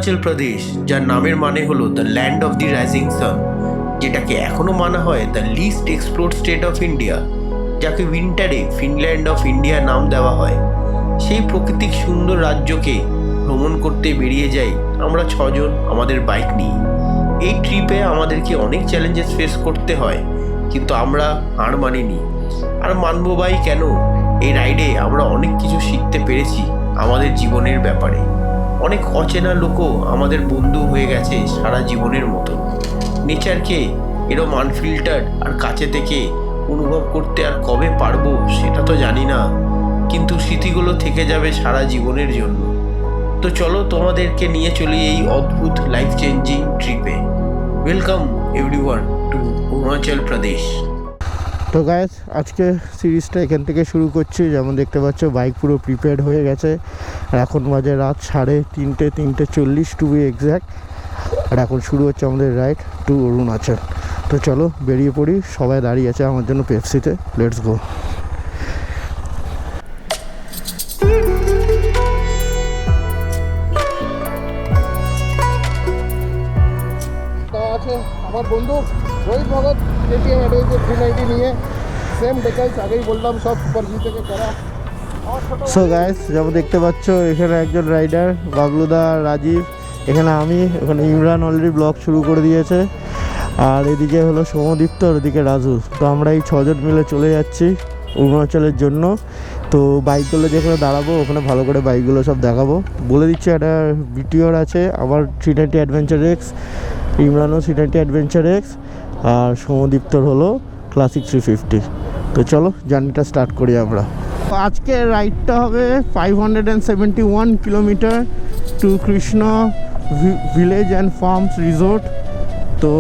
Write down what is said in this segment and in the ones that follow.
অরুণাচল প্রদেশ, যার নামের মানে হলো the land of the rising sun, যেটাকে এখনও মানা হয় the least explored state of India, যাকে উইন্টারে ফিনল্যান্ড অফ ইন্ডিয়া নাম দেওয়া হয়, সেই প্রাকৃতিক সুন্দর রাজ্যকে ভ্রমণ করতে বেরিয়ে যাই আমরা 6 জন আমাদের বাইক নিয়ে। এই ট্রিপে আমাদেরকে অনেক চ্যালেঞ্জেস ফেস করতে হয়, কিন্তু আমরা হার মানিনি। আর মানবো বাই কেন, এই রাইডে আমরা অনেক কিছু শিখতে পেরেছি আমাদের জীবনের ব্যাপারে। অনেক অচেনা লোকও আমাদের বন্ধু হয়ে গেছে সারা জীবনের মতো। নেচারকে এরম আনফিল্টার্ড আর কাছে থেকে অনুভব করতে আর কবে পারবো সেটা তো জানি না, কিন্তু স্মৃতিগুলো থেকে যাবে সারা জীবনের জন্য। তো চলো তোমাদেরকে নিয়ে চলি এই অদ্ভুত লাইফ চেঞ্জিং ট্রিপে। Welcome everyone two Arunachal Pradesh. তো গাইস, আজকে সিরিজটা এখান থেকে শুরু করছি। যেমন দেখতে পাচ্ছ বাইক পুরো প্রিপেয়ার্ড হয়ে গেছে। আর এখন বাজে রাত 3:30 টু বি এক্স্যাক্ট। আর এখন শুরু হচ্ছে আমাদের রাইড টু অরুণাচল। তো চলো বেরিয়ে পড়ি। সবাই দাঁড়িয়ে আছে আমার জন্য পেপসিতে। Let's go. আছে আমার বন্ধু রোহিত ভগত, KTM অ্যাডভেঞ্চার 390 নিয়ে সেম ডিটেলস আগেই বললাম, সব সুপার জি থেকে করা। সো গাইস, যেমন দেখতে পাচ্ছ এখানে একজন রাইডার বাবলুদা, রাজীব, এখানে আমি, এখানে ইমরান অলরেডি ব্লগ শুরু করে দিয়েছে। আর এদিকে হলো সৌমদীপ্ত, আর ওদিকে রাজু। তো আমরা এই 6 জন মিলে চলে যাচ্ছি অরুণাচলের জন্য। তো বাইকগুলো যেখানে দাঁড়াবো ওখানে ভালো করে বাইকগুলো সব দেখাবো। বলে দিচ্ছি একটা বিটিওর আছে আমার 390 অ্যাডভেঞ্চার এক্স, ইমরানও 390 অ্যাডভেঞ্চার এক্স, আর সৌমদীপ্তর হলো ক্লাসিক 350। তো চলো জার্নিটা স্টার্ট করি আমরা। আজকে রাইডটা হবে 571 kilometre to Krishna village and farms resort. তো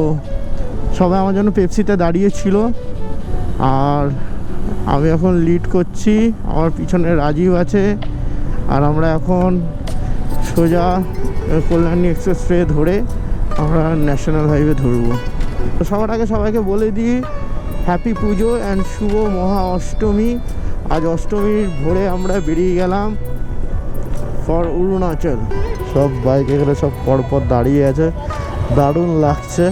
সবাই আমার জন্য পেপসিতে দাঁড়িয়েছিল, আর আমি এখন লিড করছি। আমার পিছনে রাজীব আছে, আর আমরা এখন সোজা কল্যাণী এক্সপ্রেসওয়ে ধরে আমরা ন্যাশনাল হাইওয়ে ধরবো। তো সবার আগে সবাইকে বলে দিই হ্যাপি পুজো অ্যান্ড শুভ মহা অষ্টমী। আজ অষ্টমীর ভোরে আমরা বেরিয়ে গেলাম ফর অরুণাচল। সব বাইক এখানে সব পরপর দাঁড়িয়ে আছে, দারুণ লাগছে।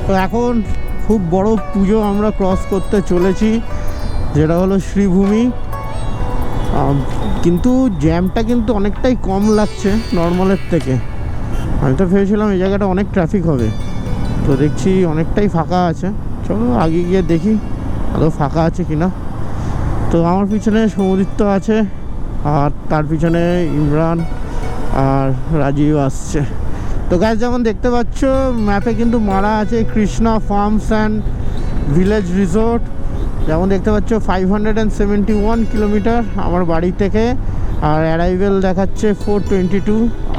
তো এখন খুব বড় পুজো আমরা ক্রস করতে চলেছি, যেটা হলো শ্রীভূমি। কিন্তু জ্যামটা কিন্তু অনেকটাই কম লাগছে নর্মালের থেকে। আমি তো ভেবেছিলাম এই জায়গাটা অনেক ট্রাফিক হবে, তো দেখছি অনেকটাই ফাঁকা আছে। চলো আগে গিয়ে দেখি আদৌ ফাঁকা আছে কিনা। তো আমার পিছনে সৌমদীপ্ত আছে, আর তার পিছনে ইমরান আর রাজীব আসছে। তো গাইস, যেমন দেখতে পাচ্ছ ম্যাপে কিন্তু মারা আছে Krishna farms and village resort. যেমন দেখতে পাচ্ছ 571 কিলোমিটার আমার বাড়ি থেকে, আর অ্যারাইভেল দেখাচ্ছে 4:22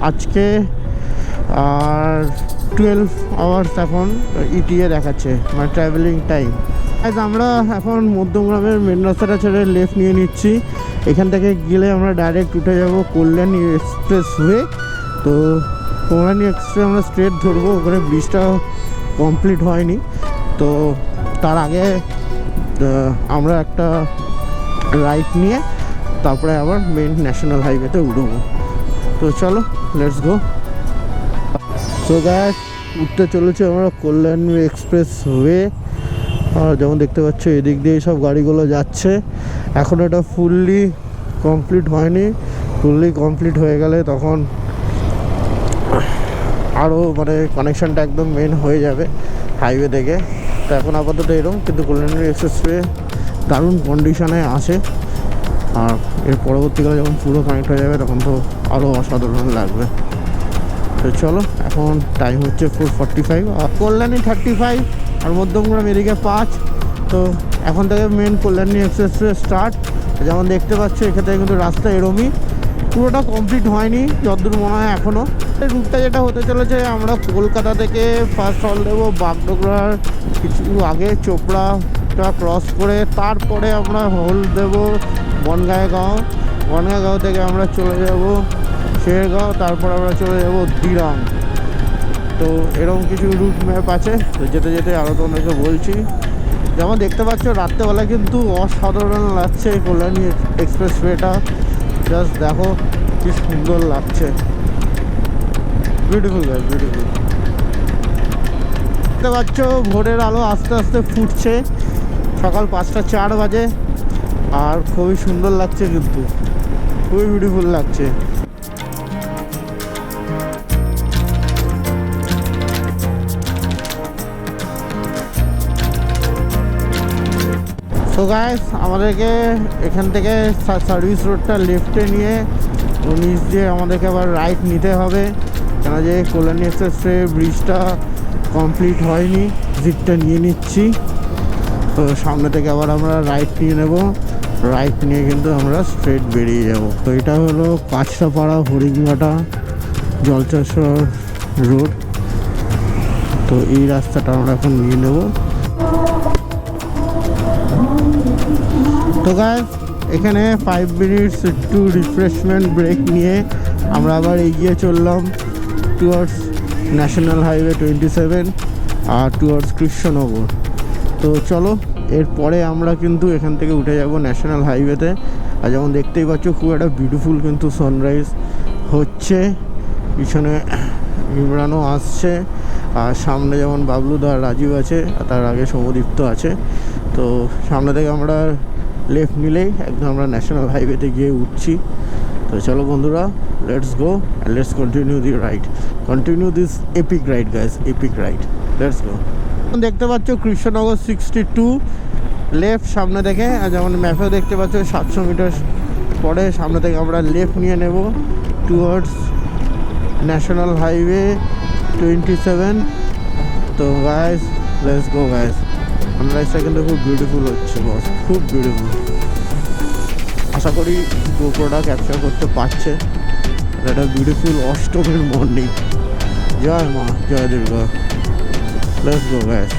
আজকে, আর 12 আওয়ার্স এখন ইটিএ দেখাচ্ছে, মানে ট্রাভেলিং টাইম। আমরা এখন মধ্যমগ্রামের মেন রাস্তাটা ছেড়ে লেফট নিয়ে নিচ্ছি। এখান থেকে গেলে আমরা ডাইরেক্ট উঠে যাব কল্যাণী এক্সপ্রেসওয়ে। তো কল্যাণী এক্সপ্রেস আমরা স্ট্রেট ধরবো, ওখানে ব্রিজটা কমপ্লিট হয়নি। তো তার আগে আমরা একটা রাইট নিয়ে তারপরে আবার মেন ন্যাশনাল হাইওয়েতে উঠবো। তো চলো লেটস গো। সো গাইস, উঠতে চলেছে আমরা কল্যাণী এক্সপ্রেসওয়ে। আর যেমন দেখতে পাচ্ছ এদিক দিয়ে সব গাড়িগুলো যাচ্ছে। এখন এটা ফুললি কমপ্লিট হয়নি, ফুললি কমপ্লিট হয়ে গেলে তখন আরও মানে কানেকশানটা একদম মেন হয়ে যাবে হাইওয়ে থেকে। তো এখন আপাতত এরকম, কিন্তু কল্যাণী এক্সপ্রেসওয়ে দারুণ কন্ডিশনে আছে। আর এর পরবর্তীকালে যখন পুরো কানেক্ট হয়ে যাবে তখন তো আরও অসাধারণ লাগবে। তো চলো, এখন টাইম হচ্ছে 4:45, আর কল্যাণী 35, আর মধ্যমগ্রাম এদিকে 5। তো এখন থেকে মেন কল্যাণী এক্সপ্রেসওয়ে স্টার্ট। যেমন দেখতে পাচ্ছ এখান থেকে কিন্তু রাস্তা এরমই, পুরোটা কমপ্লিট হয়নি যতদূর মনে হয় এখনও। রুটটা যেটা হতে চলেছে, আমরা কলকাতা থেকে ফার্স্ট হল দেবো বাগডোগরার কিছু আগে, চোপড়াটা ক্রস করে তারপরে আমরা হল দেবো বনগাঁও। বনগাঁও থেকে আমরা চলে যাব শেরগাঁও, তারপর আমরা চলে যাব দিরাং। তো এরকম কিছু রুট ম্যাপ আছে, তো যেতে যেতে আরও তোমাদেরকে বলছি। যেমন দেখতে পাচ্ছ রাত্রেবেলা কিন্তু অসাধারণ লাগছে এই কল্যাণী এক্সপ্রেসওয়েটা। জাস্ট দেখো কি সুন্দর লাগছে। Beautiful guys, beautiful. দেখতে পাচ্ছ ভোরের আলো আস্তে আস্তে ফুটছে, সকাল 5:04 বাজে, আর খুবই সুন্দর লাগছে, কিন্তু খুবই বিউটিফুল লাগছে। তো গাইস আমাদেরকে এখান থেকে সার্ভিস রোডটা লেফটে নিয়ে নিচ দিয়ে আমাদেরকে আবার রাইট নিতে হবে, কেন যে কল্যাণী এক্সপ্রেসওয়ে ব্রিজটা কমপ্লিট হয়নি, জিপটা নিয়ে নিচ্ছি। তো সামনে থেকে আবার আমরা রাইট নিয়ে নেব, রাইট নিয়ে কিন্তু আমরা স্ট্রেট বেরিয়ে যাব। তো এটা হলো কাঁচরাপাড়া হরিণঘাটা জলচর রোড। তো এই রাস্তাটা আমরা এখন নিয়ে নেব। তো গাইস এখানে 5 মিনিটস একটু রিফ্রেশমেন্ট ব্রেক নিয়ে আমরা আবার এগিয়ে চললাম টুয়ার্ডস ন্যাশনাল হাইওয়ে 27 আর টুয়ার্ডস কৃষ্ণনগর। তো চলো, এরপরে আমরা কিন্তু এখান থেকে উঠে যাব ন্যাশনাল হাইওয়েতে। আর যেমন দেখতেই পাচ্ছ খুব একটা বিউটিফুল কিন্তু সানরাইজ হচ্ছে, পিছনে ইমরানও আসছে, আর সামনে যেমন বাবলুদা রাজীব আছে, আর তার আগে সমদীপ্ত আছে। তো সামনে থেকে আমরা লেফট নিলেই একদম আমরা ন্যাশনাল হাইওয়েতে গিয়ে উঠছি। তো চলো বন্ধুরা, let's go and let's continue the ride, continue this epic ride guys, epic ride, let's go. দেখতে পাচ্ছ কৃষ্ণনগর 62 লেফট সামনে থেকে, আর যেমন ম্যাপেও দেখতে পাচ্ছ 700 মিটার পরে সামনে থেকে আমরা লেফট নিয়ে নেব টুয়ার্ডস ন্যাশনাল হাইওয়ে 27। তো গাইস লেটস গো গাইস। সানরাইজটা কিন্তু খুব বিউটিফুল হচ্ছে বস, খুব বিউটিফুল। আশা করি গোপ্রোটা ক্যাপচার করতে পারছে। এটা বিউটিফুল অষ্টমীর মর্নিং। জয় মা, জয় দুর্গা। Let's go guys.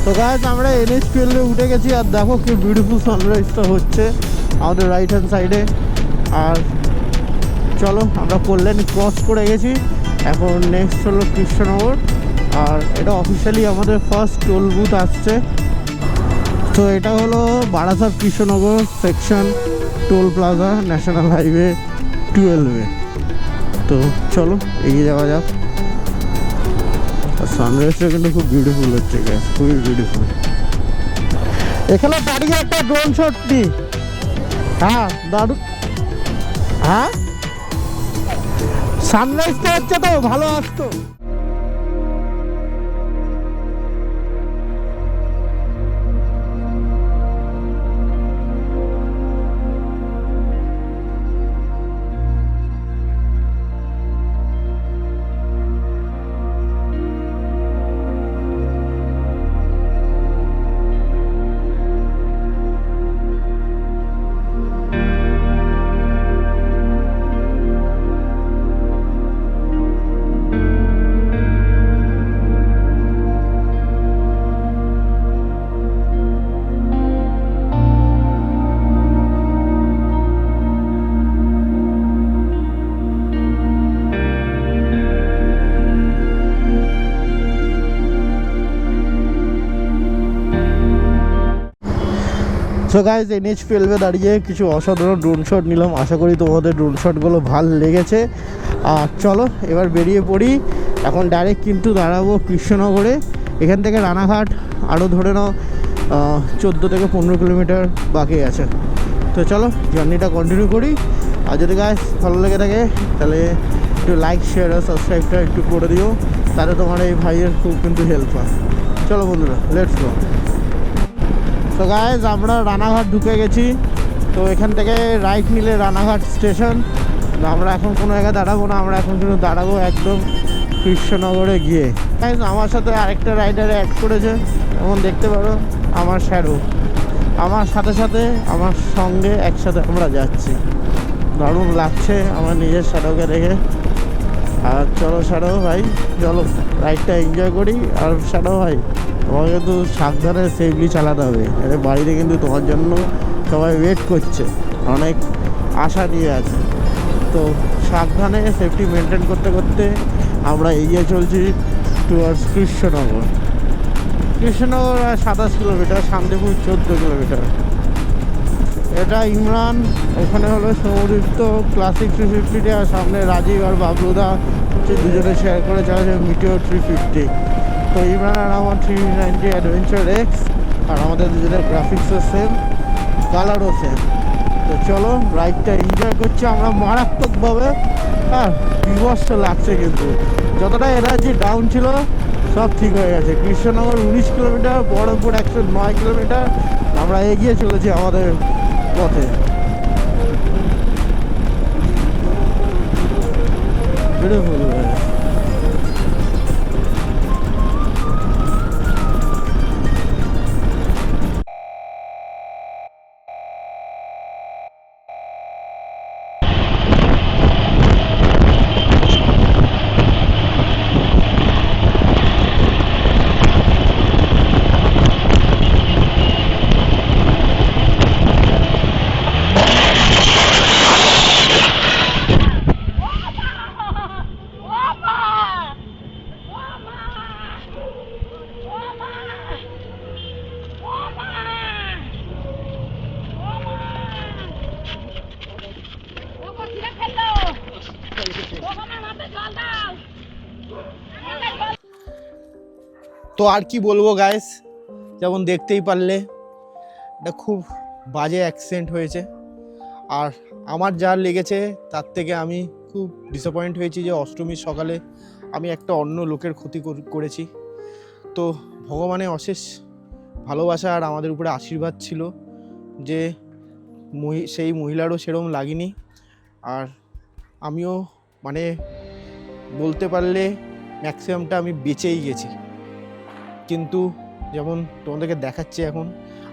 তো গাইস আমরা NH 12 উঠে গেছি, আর দেখো কি বিউটিফুল সানরাইজটা হচ্ছে আমাদের রাইট হ্যান্ড সাইডে। আর চলো, আমরা কল্যাণী ক্রস করে গেছি, এখন নেক্সট হলো কৃষ্ণনগর। আর এটা অফিসিয়ালি আমাদের ফার্স্ট টোল বুথ আসছে। তো এটা হলো Barasat Krishnanagar section toll plaza national highway 12-এ। তো চলো এগিয়ে যাওয়া যাক। আর সানরাইজটা কিন্তু খুব বিউটিফুল হচ্ছে গ্যাস, খুবই বিউটিফুল। এখানে দাঁড়িয়ে একটা ড্রোন শট নি। হ্যাঁ দারুণ। হ্যাঁ সানরাইজটা হচ্ছে তো ভালো আসতো। সো গাইজ NH 12-এ দাঁড়িয়ে কিছু অসাধারণ ড্রোন শট নিলাম, আশা করি তোমাদের ড্রোন শটগুলো ভালো লেগেছে। আর চলো এবার বেরিয়ে পড়ি। এখন ডাইরেক্ট কিন্তু দাঁড়াবো কৃষ্ণনগরে। এখান থেকে রানাঘাট আরও ধরে নাও 14 থেকে 15 কিলোমিটার বাকি আছে। তো চলো জার্নিটা কন্টিনিউ করি। আর যদি গাইজ ভালো লেগে থাকে তাহলে একটু লাইক শেয়ার আর সাবস্ক্রাইবটা একটু করে দিও, তাহলে তোমার এই ভাইয়ের খুব কিন্তু হেল্প হয়। চলো বন্ধুরা, লেটস গো। তো গাইজ আমরা রানাঘাট ঢুকে গেছি। তো এখান থেকে রাইট নিলে রানাঘাট স্টেশন। তো আমরা এখন কোনো জায়গায় দাঁড়াবো না, আমরা এখন কিন্তু দাঁড়াবো একদম কৃষ্ণনগরে গিয়ে। গাইজ আমার সাথে আরেকটা রাইডারে অ্যাড করেছে, যেমন দেখতে পারো আমার শ্যাডো আমার সাথে সাথে আমার সঙ্গে একসাথে আমরা যাচ্ছি। দারুণ লাগছে আমার নিজের শ্যাডোকে দেখে। আর চলো শ্যাডো ভাই, চলো রাইডটা এনজয় করি। আর শ্যাডো ভাই তোমাকে কিন্তু সাবধানে সেফলি চালাতে হবে, বাড়িতে কিন্তু তোমার জন্য সবাই ওয়েট করছে, অনেক আশা নিয়ে আছে। তো সাবধানে সেফটি মেনটেন করতে করতে আমরা এগিয়ে চলছি towards Krishnanagar. Krishnanagar 27 kilometre, Shantipur 14 kilometre. এটা ইমরান, এখানে হলো সমৃদ্ধ ক্লাসিক 350 আর সামনে রাজীব আর বাবলুদা হচ্ছে দুজনে শেয়ার করে চালাচ্ছে মিটিওর 350। তো ইমরান আর আমার 390 অ্যাডভেঞ্চার এক্স, আর আমাদের দুজনের গ্রাফিক্সও সেম, কালারও সেম। তো চলো রাইডটা এনজয় করছি আমরা মারাত্মকভাবে। আর বিভৎস লাগছে, কিন্তু যতটা এনার্জি ডাউন ছিল সব ঠিক হয়ে গেছে। কৃষ্ণনগর 19 কিলোমিটার, বহরমপুর 109 কিলোমিটার, আমরা এগিয়ে চলেছি আমাদের পথে। বিউটিফুল। তো আর কি বলবো গাইস, যেমন দেখতেই পারলে এটা খুব বাজে অ্যাক্সিডেন্ট হয়েছে। আর আমার যা লেগেছে তার থেকে আমি খুব ডিসঅ্যাপয়েন্ট হয়েছি যে অষ্টমীর সকালে আমি একটা অন্য লোকের ক্ষতি করেছি। তো ভগবানের অশেষ ভালোবাসা আর আমাদের উপরে আশীর্বাদ ছিল যে সেই মহিলারও সেরকম লাগেনি। আর আমিও মানে বলতে পারলে ম্যাক্সিমামটা আমি বেঁচেই গেছি। কিন্তু যেমন তোমাদেরকে দেখাচ্ছে এখন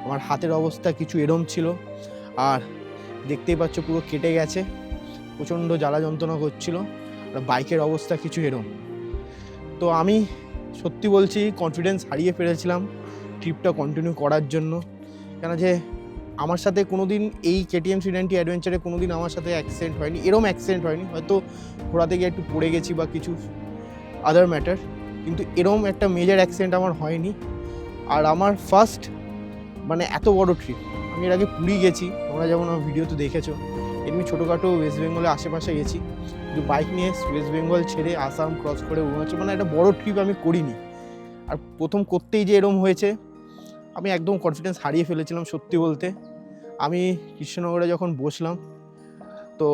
আমার হাতের অবস্থা কিছু এরম ছিল, আর দেখতেই পাচ্ছ পুরো কেটে গেছে, প্রচণ্ড জ্বালা যন্ত্রণা করছিল, আর বাইকের অবস্থা কিছু এরম। তো আমি সত্যি বলছি কনফিডেন্স হারিয়ে ফেলেছিলাম ট্রিপটা কন্টিনিউ করার জন্য। কেন যে আমার সাথে কোনো দিন এই KTM 390 অ্যাডভেঞ্চারে কোনো দিন আমার সাথে অ্যাক্সিডেন্ট হয়নি, এরম অ্যাক্সিডেন্ট হয়নি। হয়তো ঘোড়াতে গিয়ে একটু পড়ে গেছি বা কিছু আদার ম্যাটার, কিন্তু এরম একটা মেজর অ্যাক্সিডেন্ট আমার হয়নি। আর আমার ফার্স্ট মানে এত বড় ট্রিপ। আমি এর আগে পুরী গেছি, তোমরা যেমন আমার ভিডিওতে দেখেছো, এমনি ছোটোখাটো ওয়েস্ট বেঙ্গলের আশেপাশে গেছি, কিন্তু বাইক নিয়ে ওয়েস্ট বেঙ্গল ছেড়ে আসাম ক্রস করে অরুণাচল, মানে একটা বড় ট্রিপ আমি করিনি। আর প্রথম করতেই যে এরম হয়েছে, আমি একদম কনফিডেন্স হারিয়ে ফেলেছিলাম সত্যি বলতে। আমি কৃষ্ণনগরে যখন বসলাম, তো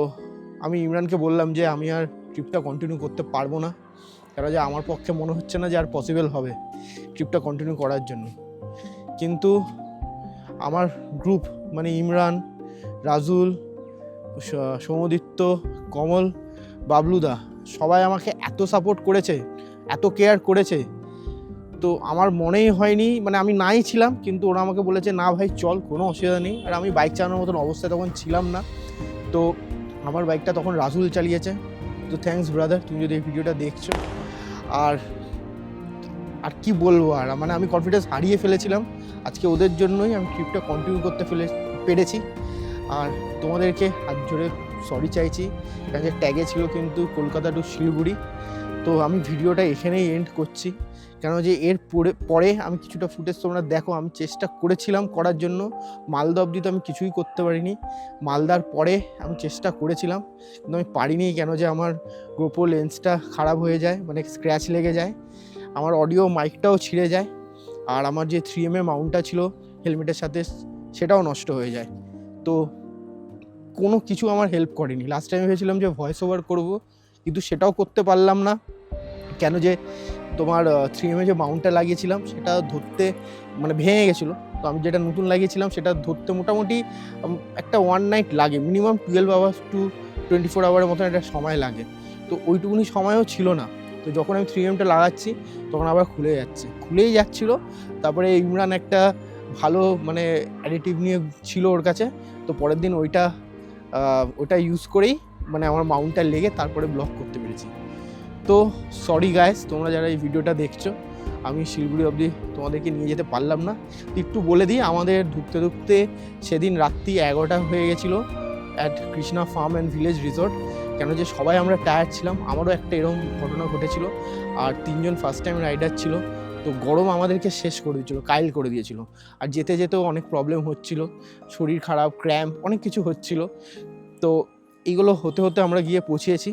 আমি ইমরানকে বললাম যে আমি আর ট্রিপটা কন্টিনিউ করতে পারবো না, কারণ যে আমার পক্ষে মনে হচ্ছে না যে আর পসিবল হবে ট্রিপটা কন্টিনিউ করার জন্য। কিন্তু আমার গ্রুপ মানে ইমরান, রাজুল, সৌমদিত্য, কমল, বাবলুদা সবাই আমাকে এত সাপোর্ট করেছে, এত কেয়ার করেছে, তো আমার মনেই হয়নি, মানে আমি নাই ছিলাম কিন্তু ওরা আমাকে বলেছে না ভাই চল, কোনো অসুবিধা নেই। আর আমি বাইক চালানোর মতন অবস্থায় তখন ছিলাম না, তো আমার বাইকটা তখন রাজুল চালিয়েছে। তো থ্যাঙ্কস ব্রাদার, তুমি যদি এই ভিডিওটা দেখছো। আর আর কি বলবো, আর মানে আমি কনফিডেন্স হারিয়ে ফেলেছিলাম, আজকে ওদের জন্যই আমি ট্রিপটা কন্টিনিউ করতে পেরেছি। আর তোমাদেরকে হাত জোরে সরি চাইছি, কারণ যে ট্যাগে ছিল কিন্তু কলকাতা টু শিলিগুড়ি। তো আমি ভিডিওটা এখানেই এন্ড করছি, কেন যে এর পরে আমি কিছুটা ফুটেজ তোমরা দেখো। আমি চেষ্টা করেছিলাম করার জন্য, মালদা অবধি তো আমি কিছুই করতে পারিনি, মালদার পরে আমি চেষ্টা করেছিলাম কিন্তু আমি পারিনি, কেন যে আমার গোপ্রো লেন্সটা খারাপ হয়ে যায়, মানে স্ক্র্যাচ লেগে যায়, আমার অডিও মাইকটাও ছিঁড়ে যায়, আর আমার যে 3mm মাউন্টটা ছিল হেলমেটের সাথে সেটাও নষ্ট হয়ে যায়। তো কোনো কিছু আমার হেল্প করেনি। লাস্ট টাইম ভেবেছিলাম যে ভয়েস ওভার করবো, কিন্তু সেটাও করতে পারলাম না, কেন যে তোমার 3mm যে মাউন্টটা লাগিয়েছিলাম সেটা ধরতে মানে ভেঙে গেছিলো। তো আমি যেটা নতুন লাগিয়েছিলাম সেটা ধরতে মোটামুটি একটা 1 নাইট লাগে, মিনিমাম 12 আওয়ার্স টু 24 আওয়ারের মতন একটা সময় লাগে। তো ওইটুকুনি সময়ও ছিল না। তো যখন আমি 3Mটা লাগাচ্ছি তখন আবার খুলেই যাচ্ছিলো। তারপরে ইমরান একটা ভালো মানে অ্যাডিটিভ নিয়ে ছিল ওর কাছে, তো পরের দিন ওইটা ইউজ করেই মানে আমার মাউন্টটা লেগে তারপরে ব্লক করতে পেরেছি। তো সরি গাইস, তোমরা যারা এই ভিডিওটা দেখছো, আমি শিলিগুড়ি অবধি তোমাদেরকে নিয়ে যেতে পারলাম না। একটু বলে দিই, আমাদের ঢুকতে সেদিন রাত্রি 11টা হয়ে গেছিলো at Krishna farm and village resort, কেন যে সবাই আমরা টায়ার্ড ছিলাম। আমারও একটা এরকম ঘটনা ঘটেছিল, আর 3জন ফার্স্ট টাইম রাইডার ছিল, তো গরম আমাদেরকে শেষ করে দিয়েছিলো, কাইল করে দিয়েছিল। আর যেতে যেতেও অনেক প্রবলেম হচ্ছিল, শরীর খারাপ, ক্র্যাম্প, অনেক কিছু হচ্ছিল। তো এইগুলো হতে হতে আমরা গিয়ে পৌঁছেছি।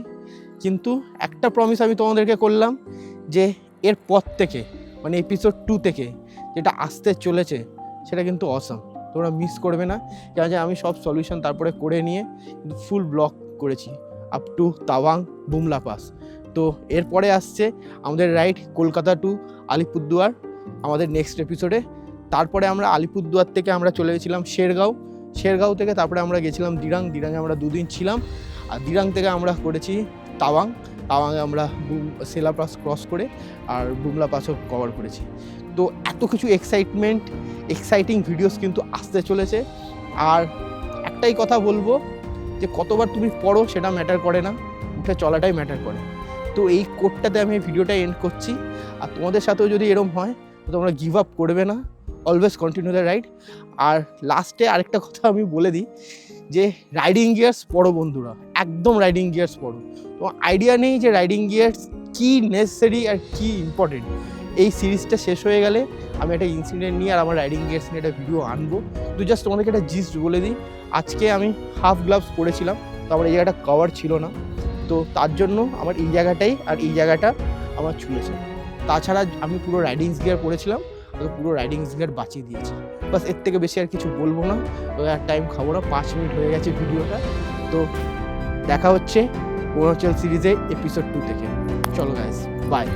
কিন্তু একটা প্রমিস আমি তোমাদেরকে করলাম যে এর পর থেকে মানে এপিসোড 2 থেকে যেটা আসতে চলেছে সেটা কিন্তু অসাম, তোমরা মিস করবে না। কেন যে আমি সব সলিউশন তারপরে করে নিয়ে কিন্তু ফুল ব্লগ করেছি up to Tawang Bumla pass. তো এরপরে আসছে আমাদের রাইড কলকাতা টু আলিপুরদুয়ার আমাদের নেক্সট এপিসোডে। তারপরে আমরা আলিপুরদুয়ার থেকে আমরা চলে গেছিলাম শেরগাঁও থেকে তারপরে আমরা গেছিলাম দিরাঙে আমরা 2 দিন ছিলাম। আর দিরাং থেকে আমরা করেছি তাওয়াংয়ে আমরা সেলা পাস ক্রস করে আর বুমলা পাসও কভার করেছি। তো এত কিছু এক্সাইটিং ভিডিওস কিন্তু আসতে চলেছে। আর একটাই কথা বলবো যে কতবার তুমি পড়ো সেটা ম্যাটার করে না, উঠে চলাটাই ম্যাটার করে। তো এই কোডটাতে আমি ভিডিওটা এন্ড করছি। আর তোমাদের সাথেও যদি এরকম হয় তো তোমরা গিভ আপ করবে না, অলওয়েজ কন্টিনিউ দ্য রাইড। আর লাস্টে আরেকটা কথা আমি বলে দিই যে রাইডিং গিয়ার্স পড়ো বন্ধুরা, একদম রাইডিং গিয়ার্স পড়ো। তোমার আইডিয়া নেই যে রাইডিং গিয়ার্স কী নেসেসারি আর কী ইম্পর্টেন্ট। এই সিরিজটা শেষ হয়ে গেলে আমি একটা ইনসিডেন্ট নিয়ে আর আমার রাইডিং গিয়ার্স নিয়ে একটা ভিডিও আনবো। তো জাস্ট তোমাদেরকে একটা জিস্ট বলে দিই, আজকে আমি হাফ গ্লাভস পরেছিলাম, তো আমার এই জায়গাটা কভার ছিল না, তো তার জন্য আমার এই জায়গাটাই আর এই জায়গাটা আমার ছুঁয়েছে। তাছাড়া আমি পুরো রাইডিং গিয়ার পরেছিলাম, তো পুরো রাইডিং গিয়ার বাঁচিয়ে দিয়েছি। বাস এর থেকে বেশি আর কিছু বলবো না, তো আর টাইম খাবো না, 5 মিনিট হয়ে গেছে ভিডিওটা। তো দেখা হচ্ছে অরুণাচল সিরিজে এপিসোড 2 থেকে। চলো গাইস, বাই।